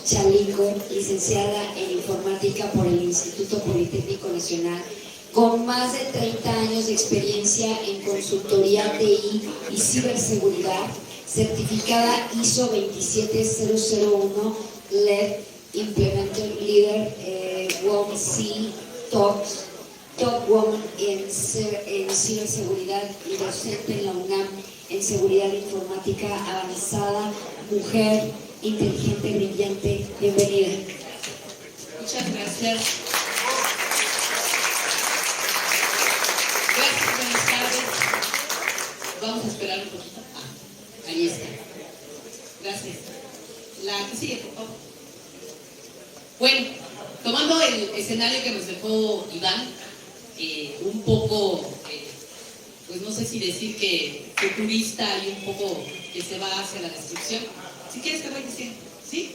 Chalico, licenciada en Informática por el Instituto Politécnico Nacional, con más de 30 años de experiencia en consultoría TI y ciberseguridad, certificada ISO 27001 LED Implementor Leader WOMC Top Woman en ciberseguridad y docente en la UNAM en seguridad informática avanzada, mujer, inteligente, brillante. Bienvenida. Muchas gracias. Gracias, buenas tardes. Vamos a esperar un poquito. Ahí está. Gracias. La que sigue, por favor. Bueno, tomando el escenario que nos dejó Iván, un poco, pues no sé si decir que futurista y un poco que se va hacia la destrucción. Si quieres te voy diciendo, ¿sí?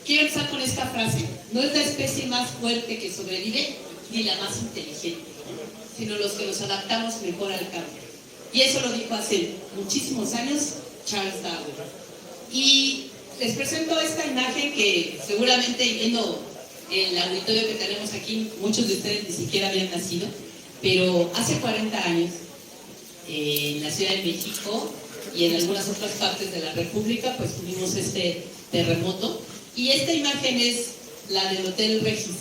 Quiero empezar con esta frase. No es la especie más fuerte que sobrevive, ni la más inteligente, sino los que nos adaptamos mejor al cambio. Y eso lo dijo hace muchísimos años Charles Darwin. Y les presento esta imagen que seguramente, viendo el auditorio que tenemos aquí, muchos de ustedes ni siquiera habían nacido, pero hace 40 años, en la Ciudad de México y en algunas otras partes de la República, pues tuvimos este terremoto. Y esta imagen es la del Hotel Regis,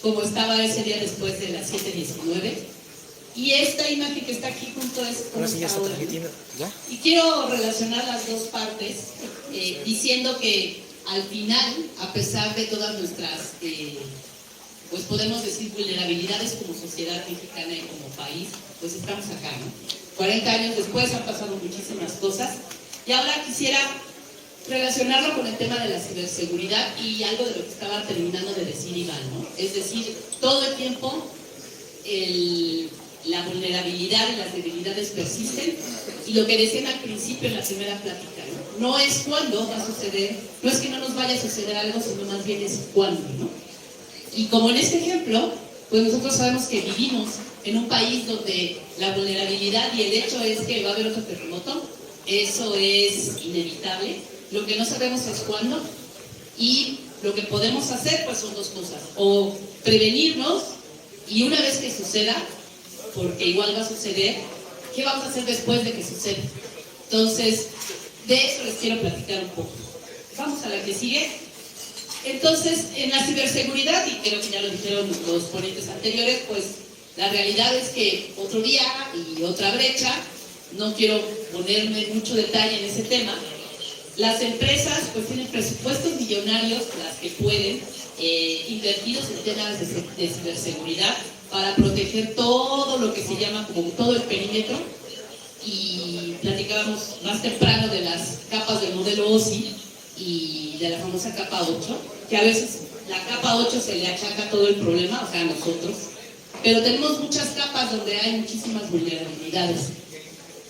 como estaba ese día después de las 7:19. Y esta imagen que está aquí junto es como está ahora. Y quiero relacionar las dos partes diciendo que al final, a pesar de todas nuestras, pues podemos decir, vulnerabilidades como sociedad mexicana y como país, pues estamos acá, ¿no? 40 años después han pasado muchísimas cosas. Y ahora quisiera relacionarlo con el tema de la ciberseguridad y algo de lo que estaba terminando de decir Iván, ¿no? Es decir, todo el tiempo la vulnerabilidad y las debilidades persisten, y lo que decían al principio en la primera plática, no es cuándo va a suceder, no es que no nos vaya a suceder algo, sino más bien es cuándo, ¿no? Y como en este ejemplo, pues nosotros sabemos que vivimos en un país donde la vulnerabilidad y el hecho es que va a haber otro terremoto, eso es inevitable. Lo que no sabemos es cuándo, y lo que podemos hacer pues son dos cosas: o prevenirnos, y una vez que suceda, porque igual va a suceder, ¿qué vamos a hacer después de que suceda? Entonces, de eso les quiero platicar un poco. Vamos a la que sigue. Entonces, en la ciberseguridad, y creo que ya lo dijeron los ponentes anteriores, pues la realidad es que otro día y otra brecha, no quiero ponerme mucho detalle en ese tema. Las empresas pues tienen presupuestos millonarios, las que pueden, invertidos en temas de ciberseguridad, para proteger todo lo que se llama como todo el perímetro. Y platicábamos más temprano de las capas del modelo OSI y de la famosa capa 8, que a veces la capa 8 se le achaca todo el problema, o sea, a nosotros, pero tenemos muchas capas donde hay muchísimas vulnerabilidades.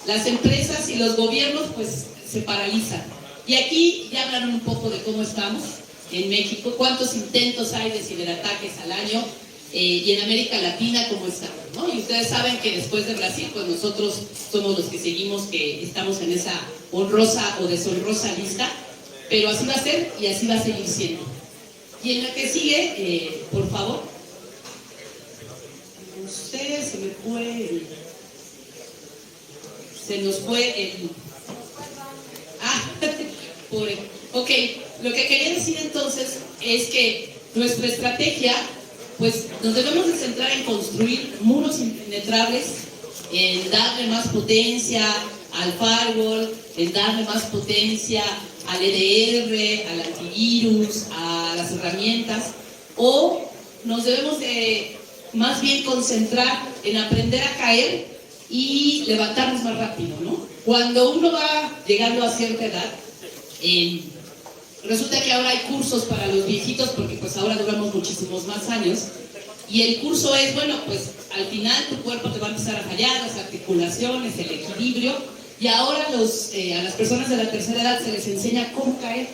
Las empresas y los gobiernos pues se paralizan. Y aquí ya hablaron un poco de cómo estamos en México, cuántos intentos hay de ciberataques al año, y en América Latina cómo estamos, ¿no? Y ustedes saben que después de Brasil, pues nosotros somos los que seguimos, que estamos en esa honrosa o deshonrosa lista, pero así va a ser y así va a seguir siendo. Y en la que sigue, por favor. Ustedes se nos fue el... Ok, lo que quería decir entonces es que nuestra estrategia, pues nos debemos de centrar en construir muros impenetrables, en darle más potencia al firewall, en darle más potencia al EDR, al antivirus, a las herramientas, o nos debemos de más bien concentrar en aprender a caer y levantarnos más rápido, ¿no? Cuando uno va llegando a cierta edad, resulta que ahora hay cursos para los viejitos, porque pues ahora duramos muchísimos más años, y el curso es, bueno, pues al final tu cuerpo te va a empezar a fallar, las articulaciones, el equilibrio, y ahora a las personas de la tercera edad se les enseña cómo caer.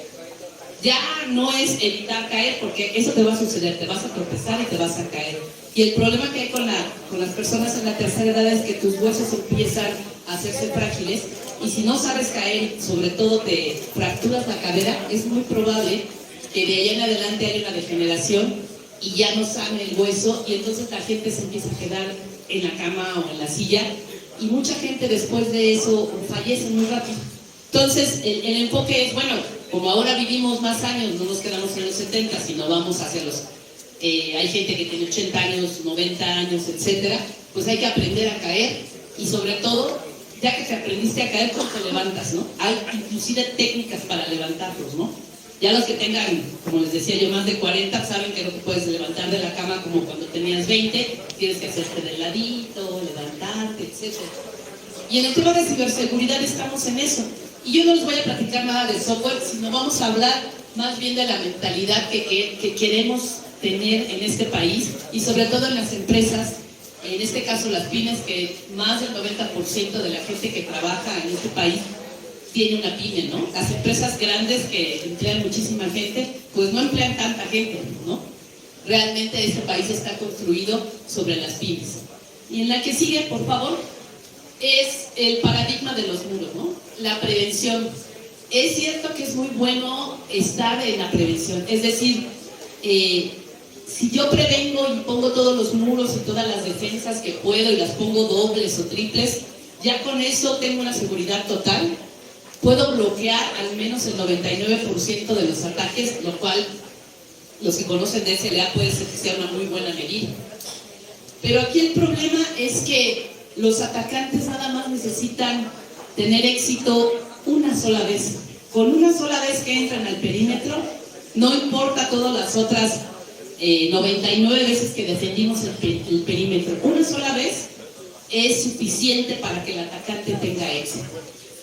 Ya no es evitar caer, porque eso te va a suceder, te vas a tropezar y te vas a caer. Y el problema que hay con las personas en la tercera edad es que tus huesos empiezan a hacerse frágiles Y si no sabes caer, sobre todo te fracturas la cadera, es muy probable que de ahí en adelante haya una degeneración y ya no sane el hueso, y entonces la gente se empieza a quedar en la cama o en la silla, y mucha gente después de eso fallece muy rápido. Entonces el enfoque es, bueno, como ahora vivimos más años, no nos quedamos en los 70, sino vamos hacia los... hay gente que tiene 80 años, 90 años, etcétera, pues hay que aprender a caer, y sobre todo, ya que te aprendiste a caer, ¿cómo te levantas, no? Hay inclusive técnicas para levantarlos, ¿no? Ya los que tengan, como les decía yo, más de 40, saben que no te puedes levantar de la cama como cuando tenías 20, tienes que hacerte del ladito, levantarte, etc. Y en el tema de ciberseguridad estamos en eso. Y yo no les voy a platicar nada de software, sino vamos a hablar más bien de la mentalidad que queremos tener en este país, y sobre todo en las empresas, en este caso las pymes, que más del 90% de la gente que trabaja en este país tiene una pyme, ¿no? Las empresas grandes que emplean muchísima gente, pues no emplean tanta gente, ¿no? Realmente este país está construido sobre las pymes. Y en la que sigue, por favor, es el paradigma de los muros, ¿no? La prevención. Es cierto que es muy bueno estar en la prevención, es decir, si yo prevengo y pongo todos los muros y todas las defensas que puedo y las pongo dobles o triples, ya con eso tengo una seguridad total. Puedo bloquear al menos el 99% de los ataques, lo cual los que conocen de SLA puede ser que sea una muy buena medida. Pero aquí el problema es que los atacantes nada más necesitan tener éxito una sola vez. Con una sola vez que entran al perímetro, no importa todas las otras 99 veces que defendimos el perímetro. Una sola vez es suficiente para que el atacante tenga éxito.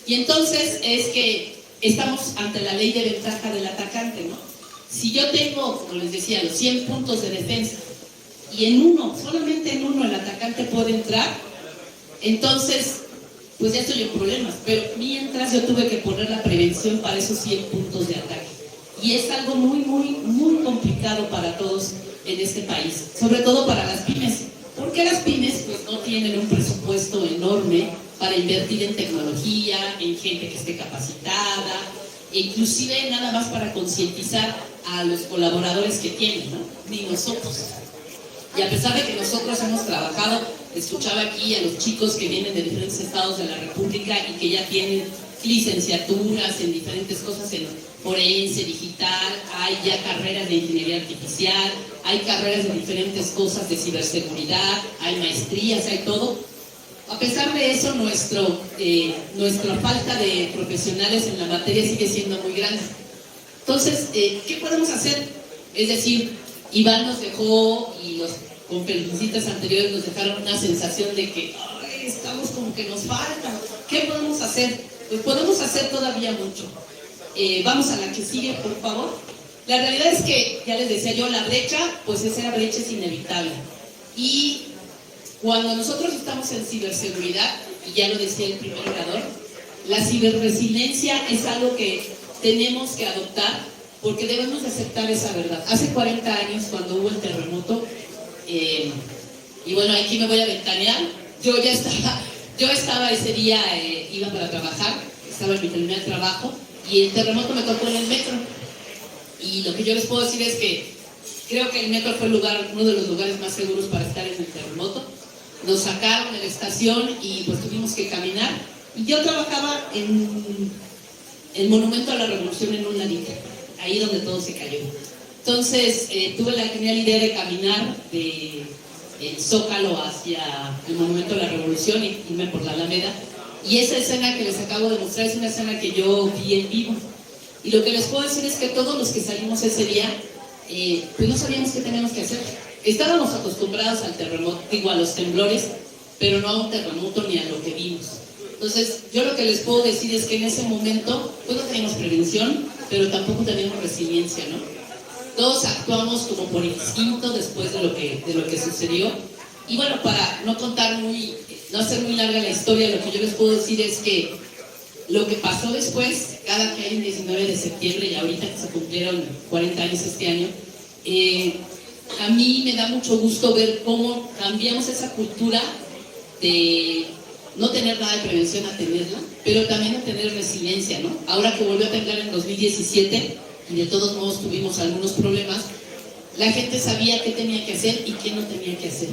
Y entonces es que estamos ante la ley de ventaja del atacante, ¿no? Si yo tengo, como les decía, los 100 puntos de defensa, y en uno, solamente en uno, el atacante puede entrar, entonces, pues ya estoy en problemas. Pero mientras yo tuve que poner la prevención para esos 100 puntos de ataque. Y es algo muy, muy, muy complicado para todos en este país, sobre todo para las pymes, porque las pymes pues no tienen un presupuesto enorme para invertir en tecnología, en gente que esté capacitada, e inclusive nada más para concientizar a los colaboradores que tienen, ¿no? Ni nosotros. Y a pesar de que nosotros hemos trabajado, escuchaba aquí a los chicos que vienen de diferentes estados de la República y que ya tienen licenciaturas en diferentes cosas, en forense, digital, hay ya carreras de ingeniería artificial, hay carreras de diferentes cosas de ciberseguridad, hay maestrías, hay todo. A pesar de eso, nuestra falta de profesionales en la materia sigue siendo muy grande. Entonces, ¿qué podemos hacer? Es decir, Iván nos dejó, y los conferencistas anteriores nos dejaron una sensación de que estamos como que nos falta. ¿Qué podemos hacer? Pues podemos hacer todavía mucho. Vamos a la que sigue, por favor. La realidad es que, ya les decía yo, la brecha, pues esa brecha es inevitable. Y cuando nosotros estamos en ciberseguridad, y ya lo decía el primer orador, la ciberresiliencia es algo que tenemos que adoptar, porque debemos de aceptar esa verdad. Hace 40 años, cuando hubo el terremoto, y bueno, aquí me voy a ventanear, yo estaba ese día, iba para trabajar, estaba en mi primer trabajo, y el terremoto me tocó en el metro. Y lo que yo les puedo decir es que creo que el metro fue uno de los lugares más seguros para estar en el terremoto. Nos sacaron de la estación y pues tuvimos que caminar. Y yo trabajaba en el Monumento a la Revolución en un ladito, ahí donde todo se cayó. Entonces tuve la genial idea de caminar de el Zócalo hacia el Monumento a la Revolución y irme por la Alameda. Y esa escena que les acabo de mostrar es una escena que yo vi en vivo. Y lo que les puedo decir es que todos los que salimos ese día, pues no sabíamos qué teníamos que hacer. Estábamos acostumbrados al terremoto, digo, a los temblores, pero no a un terremoto ni a lo que vimos. Entonces, yo lo que les puedo decir es que en ese momento, pues no teníamos prevención, pero tampoco teníamos resiliencia, ¿no? Todos actuamos como por instinto después de lo que sucedió. Y bueno, para no hacer muy larga la historia, lo que yo les puedo decir es que lo que pasó después, cada que hay un 19 de septiembre, y ahorita que se cumplieron 40 años este año, a mí me da mucho gusto ver cómo cambiamos esa cultura de no tener nada de prevención a tenerla, pero también a tener resiliencia, ¿no? Ahora que volvió a temblar en 2017 y de todos modos tuvimos algunos problemas, la gente sabía qué tenía que hacer y qué no tenía que hacer.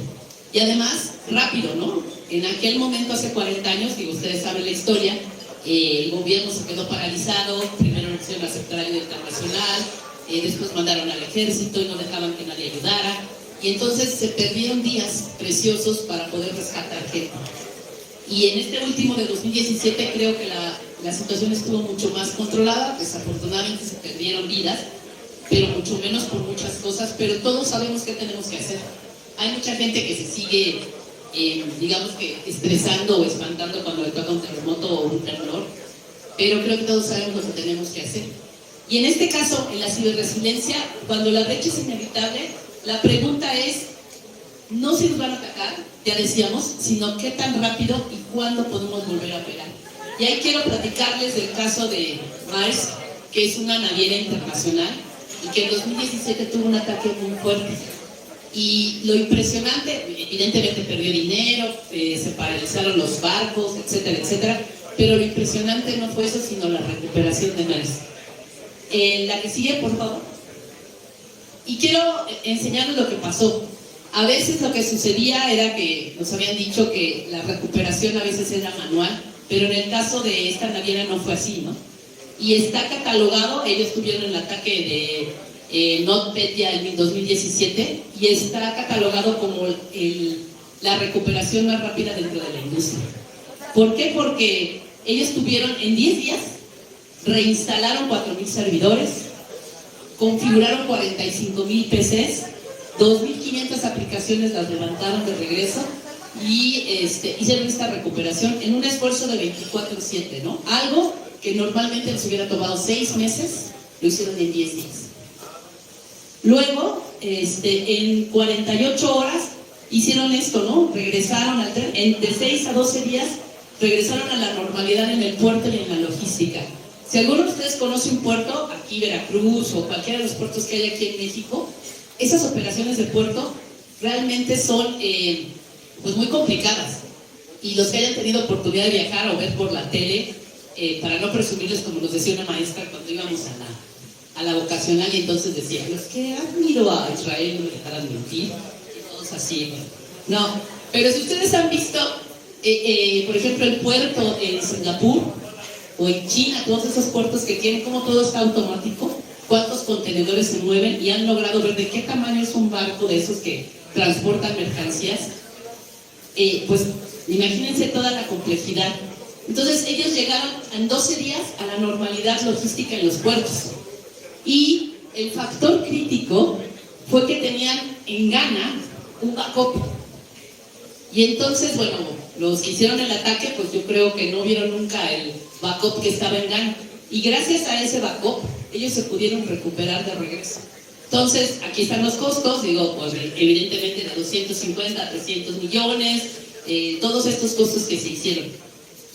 Y además, rápido, ¿no? En aquel momento, hace 40 años, digo, ustedes saben la historia, el gobierno se quedó paralizado, primero no quisieron aceptar ayuda internacional, después mandaron al ejército y no dejaban que nadie ayudara, y entonces se perdieron días preciosos para poder rescatar gente. Y en este último de 2017 creo que la situación estuvo mucho más controlada, desafortunadamente se perdieron vidas, pero mucho menos por muchas cosas, pero todos sabemos qué tenemos que hacer. Hay mucha gente que se sigue, digamos que estresando o espantando cuando le toca un terremoto o un temblor, pero creo que todos sabemos lo que tenemos que hacer. Y en este caso, en la ciberresiliencia, cuando la brecha es inevitable, la pregunta es, no si nos van a atacar, ya decíamos, sino qué tan rápido y cuándo podemos volver a operar. Y ahí quiero platicarles del caso de Maersk, que es una naviera internacional y que en 2017 tuvo un ataque muy fuerte. Y lo impresionante, evidentemente perdió dinero, se paralizaron los barcos, etcétera, etcétera, pero lo impresionante no fue eso, sino la recuperación de Maersk. La que sigue, por favor. Y quiero enseñarles lo que pasó. A veces lo que sucedía era que nos habían dicho que la recuperación a veces era manual, pero en el caso de esta naviera no fue así, ¿no? Y está catalogado, ellos tuvieron el ataque de NotPetya en 2017 y está catalogado como la recuperación más rápida dentro de la industria. ¿Por qué? Porque ellos tuvieron en 10 días, reinstalaron 4,000 servidores, configuraron 45,000 PCs, 2,500 aplicaciones las levantaron de regreso y hicieron esta recuperación en un esfuerzo de 24/7, ¿no? Algo que normalmente les hubiera tomado 6 meses, lo hicieron en 10 días. Luego, en 48 horas, hicieron esto, ¿no? Regresaron de 6 a 12 días, regresaron a la normalidad en el puerto y en la logística. Si alguno de ustedes conoce un puerto, aquí Veracruz o cualquiera de los puertos que hay aquí en México, esas operaciones de puerto realmente son pues muy complicadas. Y los que hayan tenido oportunidad de viajar o ver por la tele, para no presumirles, como nos decía una maestra cuando íbamos a la vocacional, y entonces decía, los que admiro a Israel no me dejarán mentir, y todos así, no, pero si ustedes han visto, por ejemplo, el puerto en Singapur o en China, todos esos puertos que tienen, como todo está automático, cuántos contenedores se mueven, y han logrado ver de qué tamaño es un barco de esos que transportan mercancías, pues imagínense toda la complejidad. Entonces ellos llegaron en 12 días a la normalidad logística en los puertos. Y el factor crítico fue que tenían en Ghana un backup. Y entonces, bueno, los que hicieron el ataque, pues yo creo que no vieron nunca el backup que estaba en Ghana. Y gracias a ese backup, ellos se pudieron recuperar de regreso. Entonces, aquí están los costos, digo, pues evidentemente de 250 a 300 millones, todos estos costos que se hicieron.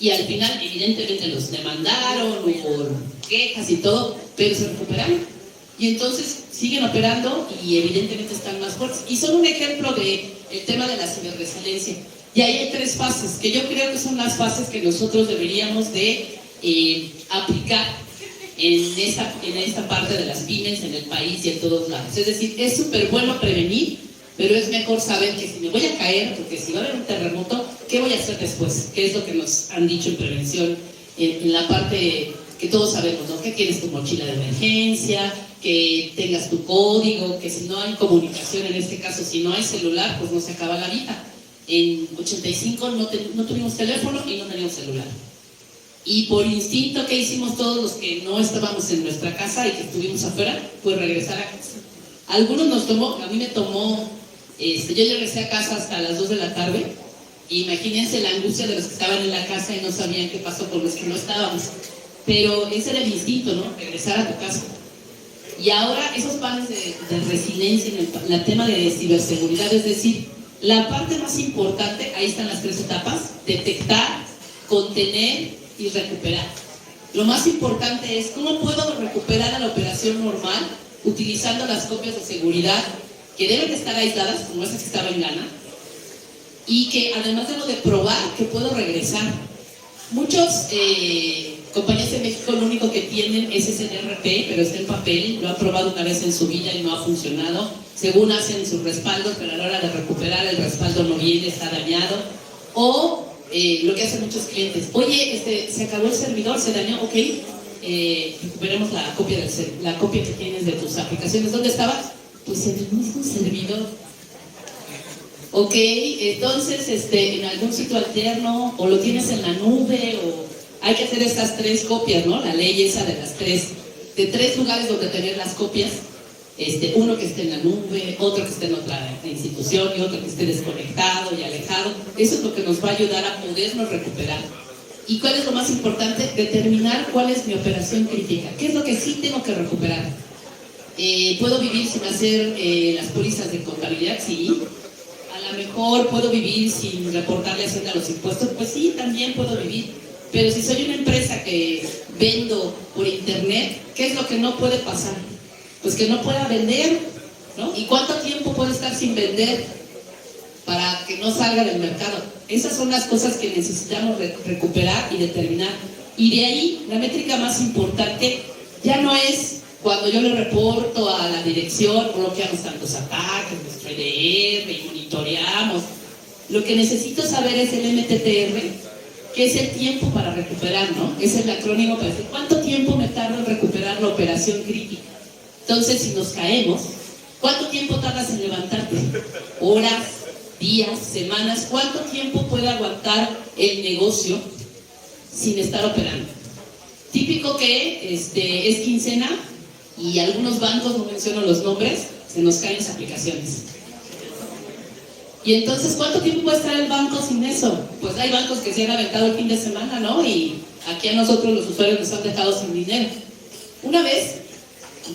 Y al final, evidentemente, los demandaron por quejas y todo, pero se recuperaron. Y entonces siguen operando y evidentemente están más fuertes. Y son un ejemplo del tema de la ciberresiliencia. Y ahí hay 3 fases, que yo creo que son las fases que nosotros deberíamos de aplicar en esta parte de las pymes, en el país y en todos lados. Es decir, es súper bueno prevenir, pero es mejor saber que si me voy a caer, porque si va a haber un terremoto, ¿qué voy a hacer después? ¿Qué es lo que nos han dicho en prevención? En la parte que todos sabemos, ¿no? Que tienes tu mochila de emergencia, que tengas tu código, que si no hay comunicación, en este caso, si no hay celular, pues no se acaba la vida. En 85 no tuvimos teléfono y no teníamos celular. Y por instinto, ¿qué hicimos todos los que no estábamos en nuestra casa y que estuvimos afuera? Pues regresar a casa. Algunos nos tomó, a mí me tomó, yo regresé a casa hasta las 2 de la tarde. Imagínense la angustia de los que estaban en la casa y no sabían qué pasó con los que no estábamos. Pero ese era el instinto, ¿no? Regresar a tu casa. Y ahora esos planes de resiliencia en el tema de ciberseguridad, es decir, la parte más importante, ahí están las 3 etapas: detectar, contener y recuperar. Lo más importante es cómo puedo recuperar a la operación normal utilizando las copias de seguridad que deben estar aisladas, como esas que estaba en Ghana, y que además debo de probar que puedo regresar. Muchos compañías de México lo único que tienen es ese DRP, pero está en papel, lo han probado una vez en su vida y no ha funcionado. Según hacen sus respaldos, pero a la hora de recuperar el respaldo no viene, está dañado. O lo que hacen muchos clientes, oye, se acabó el servidor, se dañó, ok, recuperemos la copia que tienes de tus aplicaciones. ¿Dónde estabas? Pues en el mismo servidor. Ok, entonces en algún sitio alterno, o lo tienes en la nube, o hay que hacer estas 3 copias, ¿no? La ley esa de de 3 lugares donde tener las copias. Uno que esté en la nube, otro que esté en otra institución y otro que esté desconectado y alejado. Eso es lo que nos va a ayudar a podernos recuperar. ¿Y cuál es lo más importante? Determinar cuál es mi operación crítica. ¿Qué es lo que sí tengo que recuperar? ¿Puedo vivir sin hacer las pólizas de contabilidad? Sí. A lo mejor puedo vivir sin reportarle a Hacienda los impuestos. Pues sí, también puedo vivir. Pero si soy una empresa que vendo por internet, ¿qué es lo que no puede pasar? Pues que no pueda vender, ¿no? ¿Y cuánto tiempo puede estar sin vender para que no salga del mercado? Esas son las cosas que necesitamos recuperar y determinar. Y de ahí, la métrica más importante ya no es cuando yo le reporto a la dirección, bloqueamos tantos ataques, nuestro EDR y monitoreamos. Lo que necesito saber es el MTTR, que es el tiempo para recuperar, ¿no? Es el acrónimo para decir cuánto tiempo me tarda en recuperar la operación crítica. Entonces, si nos caemos, ¿cuánto tiempo tardas en levantarte? ¿Horas, días, semanas? ¿Cuánto tiempo puede aguantar el negocio sin estar operando? Típico que es quincena y algunos bancos, no menciono los nombres, se nos caen las aplicaciones. Y entonces, ¿cuánto tiempo puede estar el banco sin eso? Pues hay bancos que se han aventado el fin de semana, ¿no? Y aquí a nosotros los usuarios nos han dejado sin dinero. Una vez,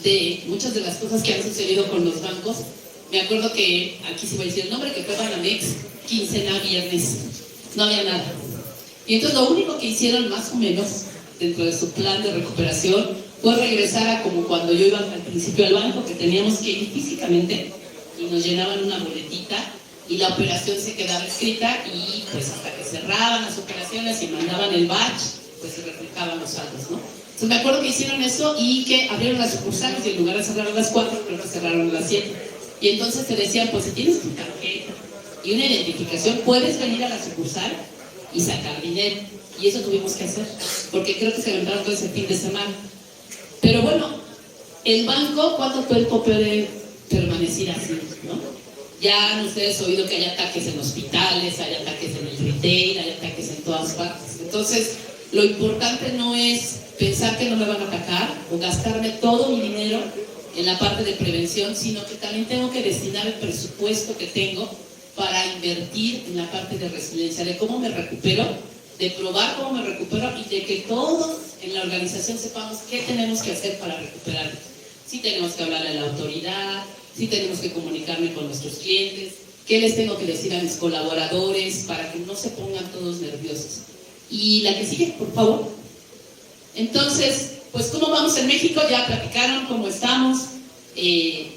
de muchas de las cosas que han sucedido con los bancos, me acuerdo que, aquí se va a decir el nombre, que fue Banamex, quincena, viernes, no había nada. Y entonces lo único que hicieron más o menos, dentro de su plan de recuperación, fue regresar a como cuando yo iba al principio al banco, que teníamos que ir físicamente, y nos llenaban una boletita, y la operación se quedaba escrita, y pues hasta que cerraban las operaciones y mandaban el batch, pues se reflejaban los saldos, ¿no? Entonces me acuerdo que hicieron eso y que abrieron las sucursales y en lugar de cerrar a las 4, creo que cerraron a las 7. Y entonces te decían, pues si tienes tu tarjeta y una identificación, puedes venir a la sucursal y sacar dinero. Y eso tuvimos que hacer, porque creo que se aventaron todo ese fin de semana. Pero bueno, el banco, ¿cuánto tiempo puede permanecir así, no? Ya han ustedes oído que hay ataques en hospitales, hay ataques en el retail, hay ataques en todas partes. Entonces, lo importante no es pensar que no me van a atacar o gastarme todo mi dinero en la parte de prevención, sino que también tengo que destinar el presupuesto que tengo para invertir en la parte de resiliencia, de cómo me recupero, de probar cómo me recupero y de que todos en la organización sepamos qué tenemos que hacer para recuperarnos. Si tenemos que hablar a la autoridad, si tenemos que comunicarme con nuestros clientes, qué les tengo que decir a mis colaboradores para que no se pongan todos nerviosos. Y la que sigue, por favor. Entonces, pues ¿cómo vamos en México? Ya platicaron cómo estamos, que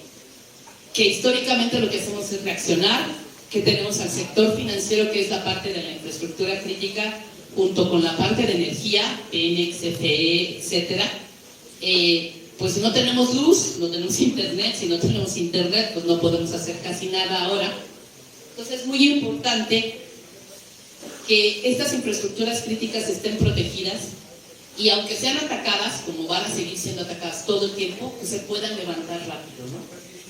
históricamente lo que hacemos es reaccionar, que tenemos al sector financiero, que es la parte de la infraestructura crítica, junto con la parte de energía, Pemex, CFE, etcétera. Pues si no tenemos luz, no tenemos internet, si no tenemos internet, pues no podemos hacer casi nada ahora. Entonces es muy importante que estas infraestructuras críticas estén protegidas y aunque sean atacadas, como van a seguir siendo atacadas todo el tiempo, que se puedan levantar rápido, ¿no?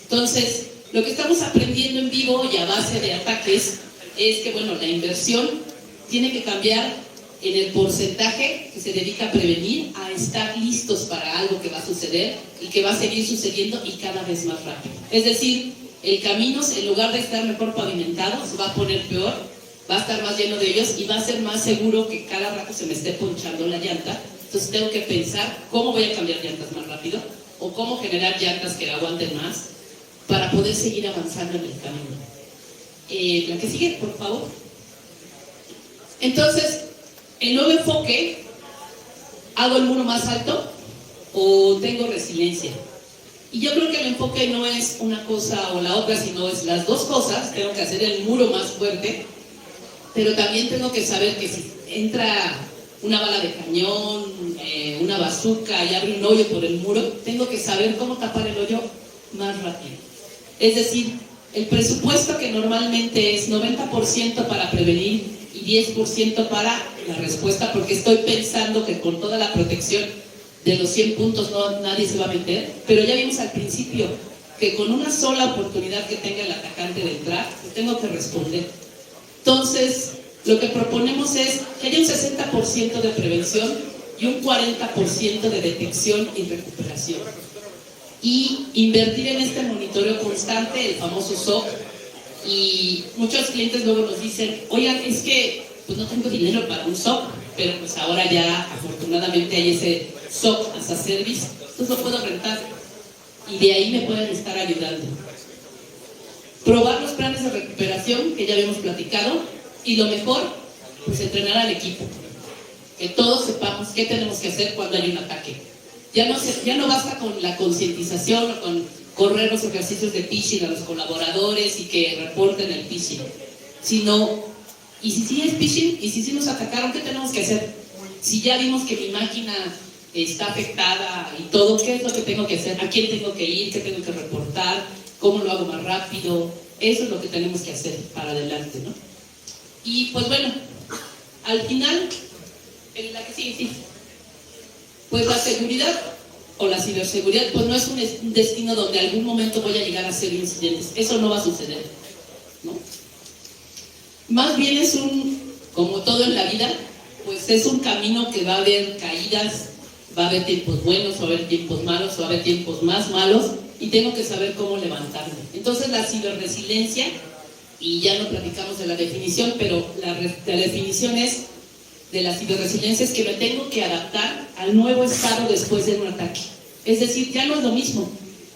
Entonces, lo que estamos aprendiendo en vivo y a base de ataques es que, bueno, la inversión tiene que cambiar en el porcentaje que se dedica a prevenir, a estar listos para algo que va a suceder y que va a seguir sucediendo y cada vez más rápido. Es decir, el camino, en lugar de estar mejor pavimentado, se va a poner peor, va a estar más lleno de ellos y va a ser más seguro que cada rato se me esté ponchando la llanta. Entonces tengo que pensar cómo voy a cambiar llantas más rápido o cómo generar llantas que aguanten más para poder seguir avanzando en el camino. La que sigue, por favor. Entonces, el nuevo enfoque, ¿hago el muro más alto o tengo resiliencia? Y yo creo que el enfoque no es una cosa o la otra, sino es las dos cosas. Tengo que hacer el muro más fuerte pero también tengo que saber que si entra una bala de cañón, una bazooka y abre un hoyo por el muro, tengo que saber cómo tapar el hoyo más rápido. Es decir, el presupuesto que normalmente es 90% para prevenir y 10% para la respuesta, porque estoy pensando que con toda la protección de los 100 puntos nadie se va a meter, pero ya vimos al principio que con una sola oportunidad que tenga el atacante de entrar, pues tengo que responder. Entonces, lo que proponemos es que haya un 60% de prevención y un 40% de detección y recuperación. Y invertir en este monitoreo constante, el famoso SOC. Y muchos clientes luego nos dicen, oigan, es que pues no tengo dinero para un SOC, pero pues ahora ya afortunadamente hay ese SOC as a service, entonces lo puedo rentar y de ahí me pueden estar ayudando. Probar los planes de recuperación que ya habíamos platicado y lo mejor, pues entrenar al equipo, que todos sepamos qué tenemos que hacer cuando hay un ataque. Ya no basta con la concientización o con correr los ejercicios de phishing a los colaboradores y que reporten el phishing, sino, y si sí es phishing, y si sí nos atacaron, ¿qué tenemos que hacer? Si ya vimos que mi máquina está afectada y todo, ¿qué es lo que tengo que hacer? ¿A quién tengo que ir? ¿Qué tengo que reportar? ¿Cómo lo hago más rápido? Eso es lo que tenemos que hacer para adelante, ¿no? Y pues bueno, al final, en la que sigue, sí. Pues la seguridad o la ciberseguridad, pues no es un destino donde algún momento voy a llegar a hacer incidentes. Eso no va a suceder, ¿no? Más bien es como todo en la vida, pues es un camino que va a haber caídas, va a haber tiempos buenos, va a haber tiempos malos, va a haber tiempos más malos, y tengo que saber cómo levantarme. Entonces la ciberresiliencia, y ya no platicamos de la definición, pero la definición es de la ciberresiliencia es que me tengo que adaptar al nuevo estado después de un ataque. Es decir, ya no es lo mismo.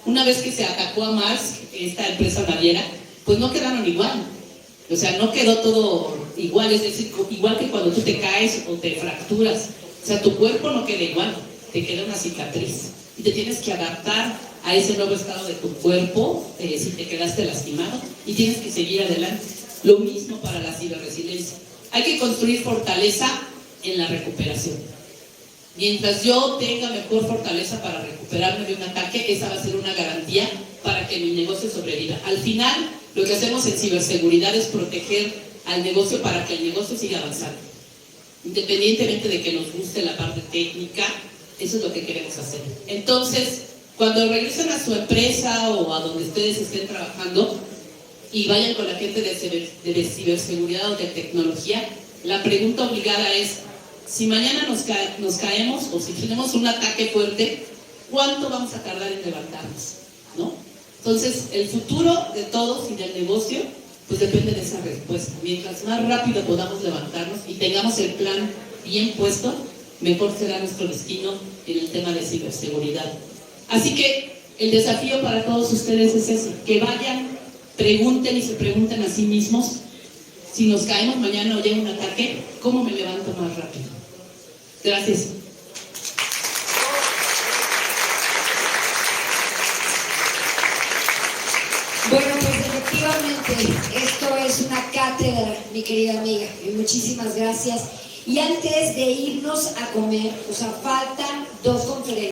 Una vez que se atacó a Mars, esta empresa naviera, pues no quedaron igual. O sea, no quedó todo igual, es decir, igual que cuando tú te caes o te fracturas. O sea, tu cuerpo no queda igual, te queda una cicatriz. Y te tienes que adaptar a ese nuevo estado de tu cuerpo, si te quedaste lastimado, y tienes que seguir adelante. Lo mismo para la ciberresiliencia. Hay que construir fortaleza en la recuperación. Mientras yo tenga mejor fortaleza para recuperarme de un ataque, esa va a ser una garantía para que mi negocio sobreviva. Al final, lo que hacemos en ciberseguridad es proteger al negocio para que el negocio siga avanzando. Independientemente de que nos guste la parte técnica, eso es lo que queremos hacer. Entonces, cuando regresen a su empresa o a donde ustedes estén trabajando y vayan con la gente de ciberseguridad o de tecnología, la pregunta obligada es, si mañana nos caemos o si tenemos un ataque fuerte, ¿cuánto vamos a tardar en levantarnos? ¿No? Entonces, el futuro de todos y del negocio, pues depende de esa respuesta. Mientras más rápido podamos levantarnos y tengamos el plan bien puesto, mejor será nuestro destino en el tema de ciberseguridad. Así que el desafío para todos ustedes es ese, que vayan, pregunten y se pregunten a sí mismos, si nos caemos mañana o llega un ataque, ¿cómo me levanto más rápido? Gracias. Bueno, pues efectivamente, esto es una cátedra, mi querida amiga, y muchísimas gracias. Y antes de irnos a comer, o sea, faltan 2 conferencias.